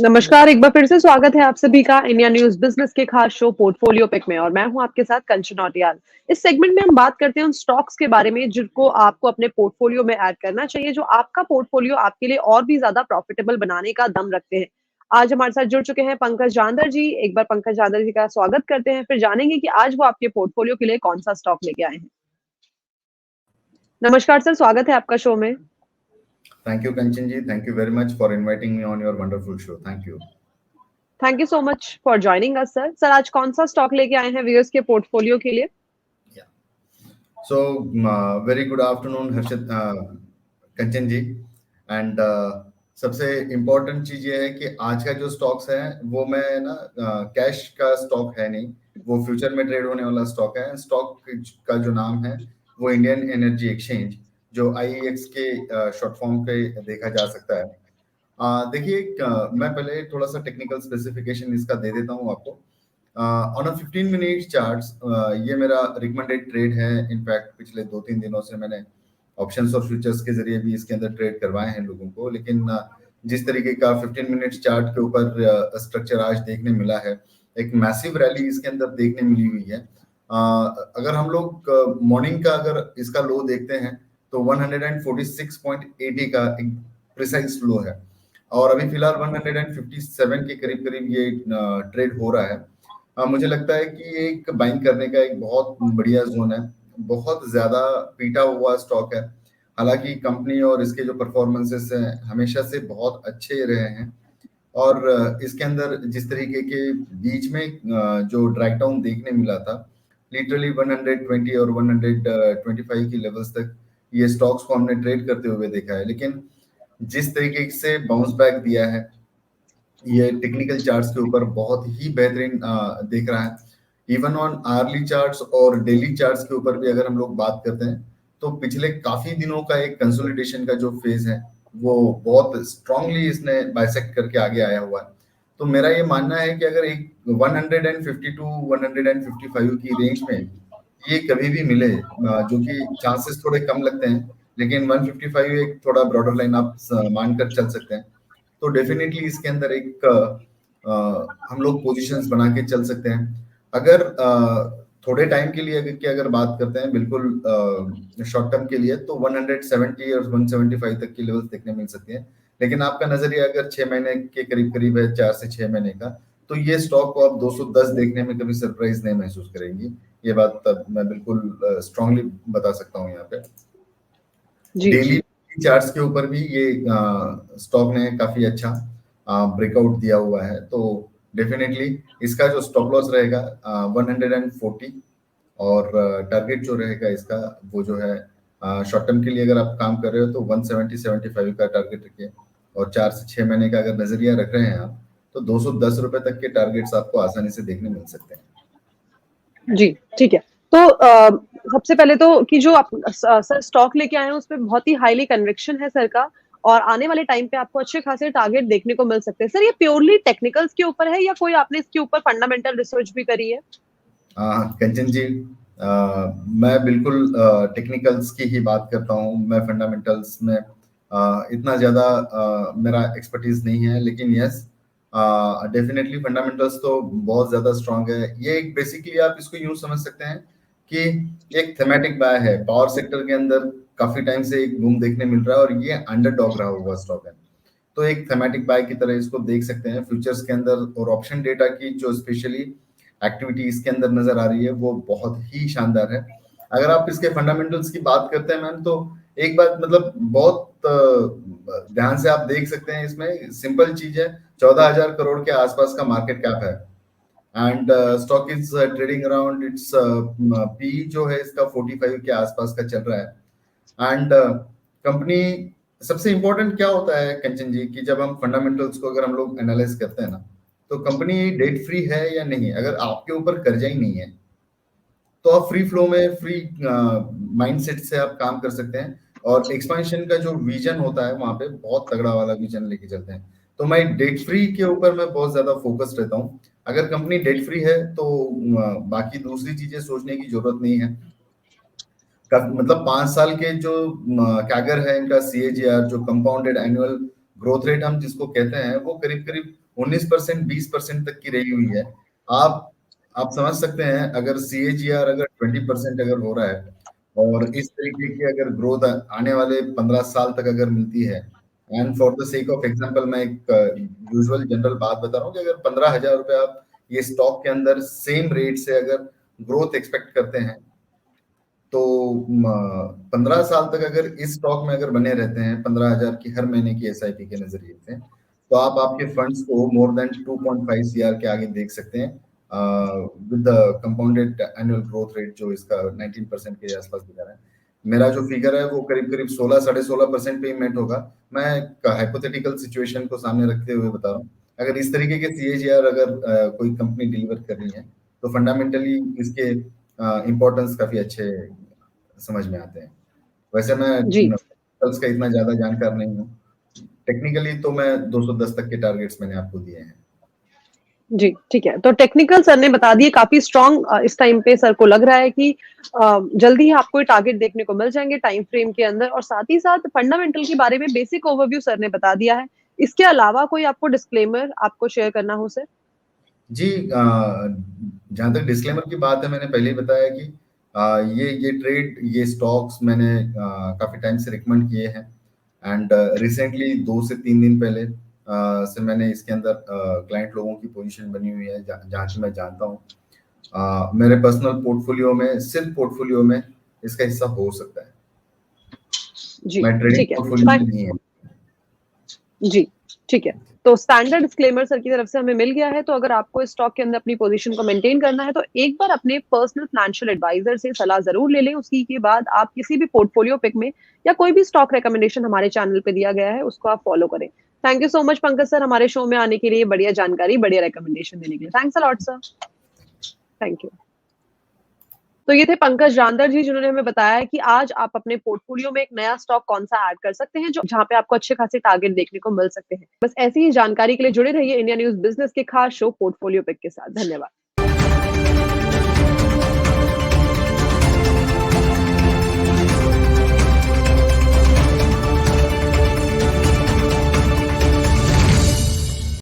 नमस्कार, एक बार फिर से स्वागत है आप सभी का इंडिया न्यूज़ बिज़नेस के खास शो पोर्टफोलियो पिक में और मैं हूं आपके साथ कंचन नौटियाल। इस सेगमेंट में हम बात करते हैं उन स्टॉक्स के बारे में जिनको आपको अपने पोर्टफोलियो में ऐड करना चाहिए, जो आपका पोर्टफोलियो आपके लिए और भी ज़्यादा प्रॉफिटेबल बनाने का दम रखते हैं। आज हमारे साथ जुड़ चुके हैं पंकज जानदर जी। एक बार पंकज जानदर जी का स्वागत करते हैं, फिर जानेंगे कि आज वो आपके पोर्टफोलियो के लिए कौन-सा स्टॉक लेके आए हैं। नमस्कार सर, स्वागत है आपका शो में। Thank you, Kanchan ji. Thank you very much for inviting me on your wonderful show. Thank you. Thank you so much for joining us sir. Sir आज कौन-सा स्टॉक लेके आए हैं व्यूअर्स के पोर्टफोलियो के लिए? Yeah. So, very good afternoon, Harshit, Kanchan ji. And सबसे important चीज ये है कि आज का जो स्टॉक्स है वो मैं ना कैश का स्टॉक है नहीं, वो फ्यूचर में ट्रेड होने वाला स्टॉक है। स्टॉक का जो नाम है वो इंडियन एनर्जी एक्सचेंज, जो IEX के शॉर्ट फॉर्म पे देखा जा सकता है। देखिए, मैं पहले थोड़ा सा टेक्निकल स्पेसिफिकेशन इसका दे देता हूँ आपको। ऑन अ 15 मिनट चार्ट्स, ये मेरा रिकमेंडेड ट्रेड है। इनफैक्ट पिछले 2-3 दिनों से मैंने ऑप्शंस और फ्यूचर्स के जरिए भी इसके अंदर ट्रेड करवाए हैं लोगों को, लेकिन जिस तरीके का 15 मिनट चार्ट के ऊपर स्ट्रक्चर आज देखने मिला है, एक मैसिव रैली इसके अंदर देखने मिली हुई है। अगर हम लोग मॉर्निंग का अगर इसका लो देखते हैं तो 146.80 का एक प्रिसाइज लो है और अभी फिलहाल 157 के करीब करीब ये ट्रेड हो रहा है। मुझे लगता है कि ये एक बाइंग करने का एक बहुत बढ़िया जोन है। बहुत ज्यादा पीटा हुआ स्टॉक है, हालांकि कंपनी और इसके जो परफॉर्मेंसेस हैं हमेशा से बहुत अच्छे रहे हैं और इसके अंदर जिस तरीके के बीच में जो ड्रैग डाउन देखने मिला था, लिटरली 120 और 125 की लेवल्स तक ये स्टॉक्स को हमने ट्रेड करते हुए देखा है, लेकिन जिस तरीके से बाउंस बैक दिया है ये टेक्निकल चार्ट्स के ऊपर बहुत ही बेहतरीन दिख रहा है। इवन ऑन आर्ली चार्ट्स और डेली चार्ट्स के ऊपर भी अगर हम लोग बात करते हैं तो पिछले काफी दिनों का एक कंसोलिडेशन का जो फेज है वो बहुत स्ट्रांगली इसने बाइसेक्ट करके आगे आया हुआ है। तो मेरा ये मानना है कि अगर एक 150 टू 155 की रेंज में ये कभी भी मिले, जो कि चांसेस थोड़े कम लगते हैं, लेकिन 155 एक थोड़ा ब्रॉडर लाइन आप मानकर चल सकते हैं, तो डेफिनेटली इसके अंदर एक हम लोग पोजीशंस बना के चल सकते हैं। अगर थोड़े टाइम के लिए अगर बात करते हैं बिल्कुल शॉर्ट टर्म के लिए, तो 170 और 175 तक की लेवल्स देखने मिल सकती है, लेकिन आपका नजरिया अगर 6 महीने के करीब करीब है, 4 से 6 महीने का, तो ये स्टॉक को आप 210 देखने में कभी सरप्राइज नहीं महसूस करेंगी। ये बात मैं बिल्कुल स्ट्रांगली बता सकता हूँ यहाँ पे। डेली चार्ट्स के ऊपर भी ये स्टॉक ने काफी अच्छा ब्रेकआउट दिया हुआ है, तो डेफिनेटली इसका जो स्टॉप लॉस रहेगा 140 और टारगेट जो रहेगा इसका वो जो है शॉर्ट टर्म के लिए अगर आप काम कर रहे हो तो 170-75 का टारगेट रखिए, और 4 से 6 महीने का अगर नजरिया रख रहे हैं आप तो 210 रुपए तक के टारगेट्स आपको आसानी से देखने मिल सकते हैं। जी, ठीक है। तो सबसे पहले तो कि जो आप सर स्टॉक लेके आए हैं उसमें बहुत ही हाईली कन्विक्शन है सर का, और आने वाले टाइम पे आपको अच्छे खासे टारगेट देखने को मिल सकते हैं। सर ये प्योरली टेक्निकल्स के ऊपर है या कोई आपने इसके ऊपर फंडामेंटल रिसर्च भी करी है? कंचन जी, मैं बिल्कुल टेक्निकल्स की ही बात करता हूँ। मैं फंडामेंटल्स में इतना ज्यादा मेरा एक्सपर्टीज नहीं है, लेकिन यस डेफिनेटली फंडामेंटल्स तो बहुत ज्यादा स्ट्रांग है। ये एक बेसिकली आप इसको यूं समझ सकते हैं कि एक थेमेटिक बाय है। पावर सेक्टर के अंदर काफी टाइम से एक बूम देखने मिल रहा है और ये अंडरडॉग रहा हुआ स्टॉक है, तो एक थेमेटिक बाय की तरह इसको देख सकते हैं। फ्यूचर्स के अंदर और ऑप्शन डेटा की जो स्पेशली एक्टिविटी इसके अंदर नजर आ रही है वो बहुत ही शानदार है। अगर आप इसके फंडामेंटल्स की बात करते हैं मैम, तो एक बात मतलब बहुत ध्यान से आप देख सकते हैं, इसमें सिंपल चीज है, 14,000 करोड़ के आसपास का मार्केट कैप है and stock is trading around its P जो है इसका 45 के आसपास का चल रहा है। एंड कंपनी, सबसे इंपॉर्टेंट क्या होता है कंचन जी कि जब हम फंडामेंटल्स को अगर हम लोग एनालाइज करते हैं ना, तो कंपनी डेट फ्री है या नहीं है। अगर आपके ऊपर कर्जा ही नहीं है तो आप फ्री फ्लो में फ्री माइंडसेट से आप काम कर सकते हैं, और एक्सपेंशन का जो विजन होता है वहां पे बहुत तगड़ा वाला विजन लेके चलते हैं। तो मैं डेट फ्री के ऊपर मैं बहुत ज्यादा फोकस्ड रहता हूँ। अगर कंपनी डेट फ्री है तो बाकी दूसरी चीजें सोचने की जरूरत नहीं है। मतलब 5 साल के जो कैगर है इनका, CAGR जो कंपाउंडेड एनुअल ग्रोथ रेट हम जिसको कहते हैं, वो करीब करीब 19%, 20% तक की रही हुई है। आप समझ सकते हैं, अगर CAGR अगर 20% अगर हो रहा है और इस तरीके की अगर ग्रोथ आने वाले 15 साल तक अगर मिलती है, and for the sake of example मैं एक यूजुअल जनरल बात बता रहा हूँ कि अगर 15,000 रुपए आप ये स्टॉक के अंदर सेम रेट से अगर ग्रोथ एक्सपेक्ट करते हैं, तो 15 साल तक अगर इस स्टॉक में अगर बने रहते हैं 15,000 की हर महीने की SIP के नजरिए से, तो आप आपके फंड्स को मोर देन 2.5 CR के आगे देख सकते हैं with the compounded annual growth rate जो इसका 19% के आसपास दिखा रहा है। मेरा जो फिगर है वो करीब करीब 16 16.5% पे ही मेट होगा। मैं हाइपोथेटिकल सिचुएशन को सामने रखते हुए बता रहा हूँ, अगर इस तरीके के CAGR अगर कोई कंपनी डिलीवर कर रही है, तो फंडामेंटली इसके इम्पोर्टेंस काफी अच्छे समझ में आते हैं। वैसे मैं जी। कल्स का इतना ज्यादा जानकार नहीं हूँ, टेक्निकली तो मैं 210 तक के टारगेट्स मैंने आपको दिए हैं। जी, ठीक है। तो टेक्निकल सर ने बता दिए काफ़ी स्ट्रॉन्ग इस टाइम पे सर को लग रहा है कि जल्दी ही आपको ये टारगेट देखने को मिल जाएँगे टाइम फ्रेम के अंदर और साथ ही साथ फंडामेंटल के बारे में बेसिक ओवरव्यू सर ने बता दिया है। इसके अलावा कोई आपको डिस्क्लेमर आपको शेयर करना हो सर? जी, जहाँ तक डिस्क्लेमर की बात है, मैंने पहले ही बताया कि ये ट्रेड, ये स्टॉक्स मैंने काफ़ी टाइम से रिकमेंड किए हैं एंड रिसेंटली 2 से 3 दिन पहले से मैंने इसके अंदर क्लाइंट लोगों की पोजीशन बनी हुई है जहाँ की मैं जानता हूँ। मेरे पर्सनल पोर्टफोलियो में, सिर्फ पोर्टफोलियो में इसका हिस्सा हो सकता है। जी, मैं ट्रेडिंग ठीक है। पोर्टफोलियो में नहीं है। जी, ठीक है। तो स्टैंडर्ड डिस्क्लेमर सर की तरफ से हमें मिल गया है, तो अगर आपको इस स्टॉक के अंदर अपनी पोज़ीशन को मेंटेन करना है, तो एक बार अपने पर्सनल फाइनेंशियल एडवाइज़र से सलाह ज़रूर ले लें। उसी के बाद आप किसी भी पोर्टफोलियो पिक में या कोई भी स्टॉक रिकमेंडेशन हमारे चैनल पे दिया गया है, उसको आप फॉलो करें। Thank you so much Pankaj sir हमारे शो में आने के लिए, बढ़िया जानकारी, बढ़िया रिकमेंडेशन देने के लिए। Thanks a lot sir. Thank you. तो ये थे पंकज जानदर जी जिन्होंने हमें बताया है कि आज आप अपने पोर्टफोलियो में एक नया स्टॉक कौन-सा ऐड कर सकते हैं जो जहाँ पे आपको अच्छे खासे टारगेट देखने को मिल सकते हैं। बस ऐसी ही जानकारी के लिए जुड़े रहिए इंडिया न्यूज़ बिज़नेस के खास शो पोर्टफोलियो पिक के साथ। धन्यवाद।